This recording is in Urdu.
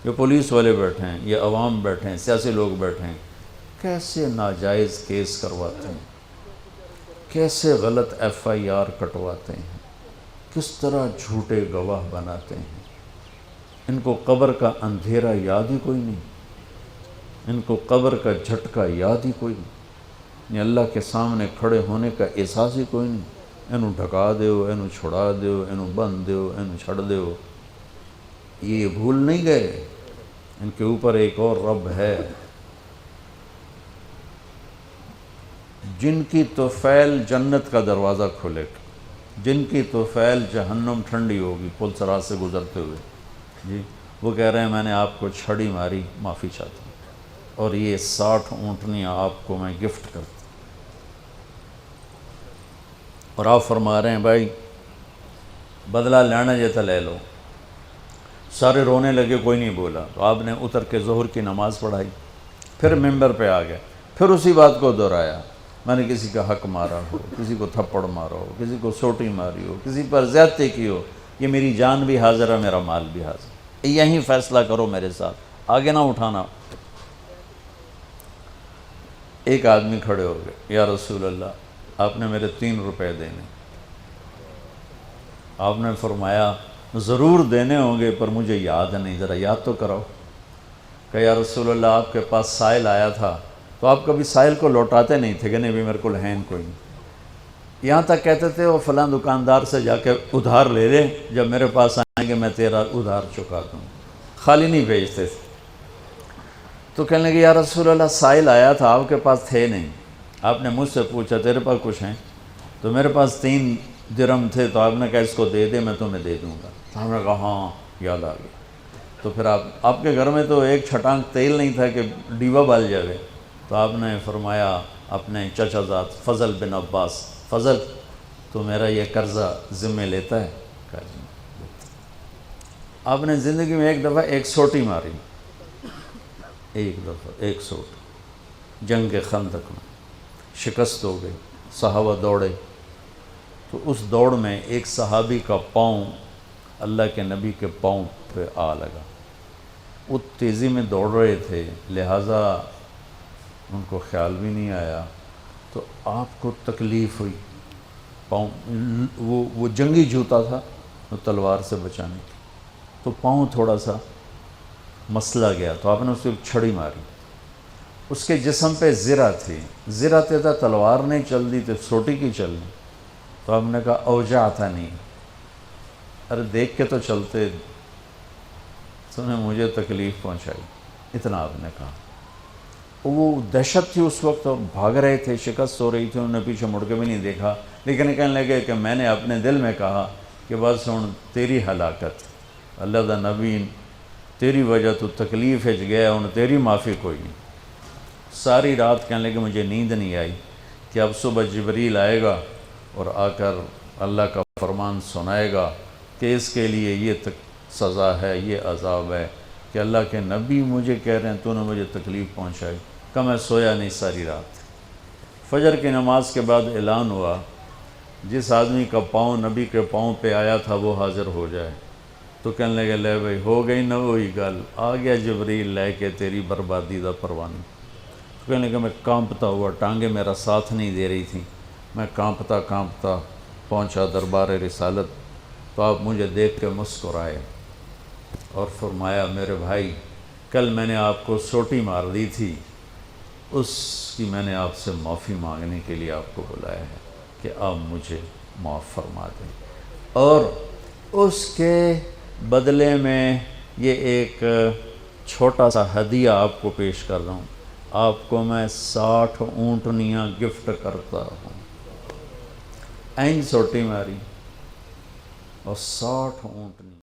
یہ پولیس والے بیٹھے ہیں، یہ عوام بیٹھے ہیں، سیاسی لوگ بیٹھے ہیں، کیسے ناجائز کیس کرواتے ہیں، کیسے غلط ایف آئی آر کٹواتے ہیں، کس طرح جھوٹے گواہ بناتے ہیں۔ ان کو قبر کا اندھیرا یاد ہی کوئی نہیں، ان کو قبر کا جھٹکا یاد ہی کوئی نہیں، اللہ کے سامنے کھڑے ہونے کا احساس ہی کوئی نہیں۔ اینوں ڈھکا دیو، اینوں چھڑا دیو، اینوں بند دیو، اینوں چھڑ دیو۔ یہ بھول نہیں گئے، ان کے اوپر ایک اور رب ہے جن کی طفیل جنت کا دروازہ کھلے گا، جن کی طفیل جہنم ٹھنڈی ہوگی پل صراط سے گزرتے ہوئے۔ جی وہ کہہ رہے ہیں میں نے آپ کو چھڑی ماری، معافی چاہتا ہوں، اور یہ 60 اونٹنیاں آپ کو میں گفٹ کرتا ہوں۔ اور آپ فرما رہے ہیں بھائی بدلہ لینا جیتا لے لو۔ سارے رونے لگے، کوئی نہیں بولا، تو آپ نے اتر کے ظہر کی نماز پڑھائی، پھر ممبر پہ آ گئے، پھر اسی بات کو دہرایا، میں نے کسی کا حق مارا ہو، کسی کو تھپڑ مارا ہو، کسی کو سوٹی ماری ہو، کسی پر زیادتی کی ہو، یہ میری جان بھی حاضر ہے، میرا مال بھی حاضر ہے، یہیں فیصلہ کرو میرے ساتھ، آگے نہ اٹھانا۔ ایک آدمی کھڑے ہو گئے، یا رسول اللہ آپ نے میرے 3 روپے دینے۔ آپ نے فرمایا ضرور دینے ہوں گے پر مجھے یاد نہیں، ذرا یاد تو کراؤ۔ کہ یا رسول اللہ آپ کے پاس سائل آیا تھا تو آپ کبھی سائل کو لوٹاتے نہیں تھے کہ نہیں بھی میرے کو لہین کوئی نہیں، یہاں تک کہتے تھے وہ فلاں دکاندار سے جا کے ادھار لے لے، جب میرے پاس آئیں گے میں تیرا ادھار چکا دوں، خالی نہیں بھیجتے تھے۔ تو کہنے لگے یا رسول اللہ سائل آیا تھا آپ کے پاس تھے نہیں، آپ نے مجھ سے پوچھا تیرے پاس کچھ ہیں، تو میرے پاس 3 درہم تھے، تو آپ نے کہا اس کو دے دے میں تمہیں دے دوں گا۔ تو ہم نے کہا ہاں یاد آ گیا۔ تو پھر آپ کے گھر میں تو ایک چھٹانک تیل نہیں تھا کہ ڈیوا بال جاوے، تو آپ نے فرمایا اپنے چچا زاد فضل بن عباس، فضل تو میرا یہ قرضہ ذمہ لیتا ہے؟ کہا جی۔ آپ نے زندگی میں ایک دفعہ ایک سوٹی ماری، ایک دفعہ ایک سوٹ، جنگ خندق میں شکست ہو گئی، صحابہ دوڑے، تو اس دوڑ میں ایک صحابی کا پاؤں اللہ کے نبی کے پاؤں پہ آ لگا، وہ تیزی میں دوڑ رہے تھے لہٰذا ان کو خیال بھی نہیں آیا، تو آپ کو تکلیف ہوئی، پاؤں وہ جنگی جوتا تھا وہ تلوار سے بچانے کی، تو پاؤں تھوڑا سا مسلا گیا، تو آپ نے اس کو چھڑی ماری، اس کے جسم پہ زرہ تھی، زرہ تیزا تلوار نہیں چل دی تو سوٹی کی چلنی، تو آپ نے کہا اوجعتنی نہیں، ارے دیکھ کے تو چلتے، تو نے مجھے تکلیف پہنچائی، اتنا آپ نے کہا۔ وہ دہشت تھی اس وقت، اور بھاگ رہے تھے، شکست ہو رہی تھی، انہوں نے پیچھے مڑ کے بھی نہیں دیکھا، لیکن کہنے لگے کہ میں نے اپنے دل میں کہا کہ بس ہن تیری ہلاکت، اللہ دا نبی تیری وجہ تو تکلیف ہج گیا، ہن تیری معافی کوئی نہیں۔ ساری رات کہنے لگے مجھے نیند نہیں آئی کہ اب صبح جبریل آئے گا اور آ کر اللہ کا فرمان سنائے گا کہ اس کے لیے یہ سزا ہے، یہ عذاب ہے، کہ اللہ کے نبی مجھے کہہ رہے ہیں تو نے مجھے تکلیف پہنچائی۔ کہ میں سویا نہیں ساری رات۔ فجر کی نماز کے بعد اعلان ہوا جس آدمی کا پاؤں نبی کے پاؤں پہ آیا تھا وہ حاضر ہو جائے، تو کہنے لگے لے بھائی ہو گئی نہ وہی گل، آ گیا جبریل لے کے تیری بربادی دا پروانہ۔ تو کہنے لگے میں کانپتا ہوا، ٹانگیں میرا ساتھ نہیں دے رہی تھی، میں کانپتا پہنچا دربار رسالت، تو آپ مجھے دیکھ کے مسکرائے اور فرمایا میرے بھائی کل میں نے آپ کو سوٹی مار دی تھی، اس کی میں نے آپ سے معافی مانگنے کے لیے آپ کو بلایا ہے کہ آپ مجھے معاف فرما دیں، اور اس کے بدلے میں یہ ایک چھوٹا سا ہدیہ آپ کو پیش کر رہا ہوں، آپ کو میں 60 اونٹنیاں گفٹ کرتا ہوں۔ این سوٹی ماری اور 60 اونٹنی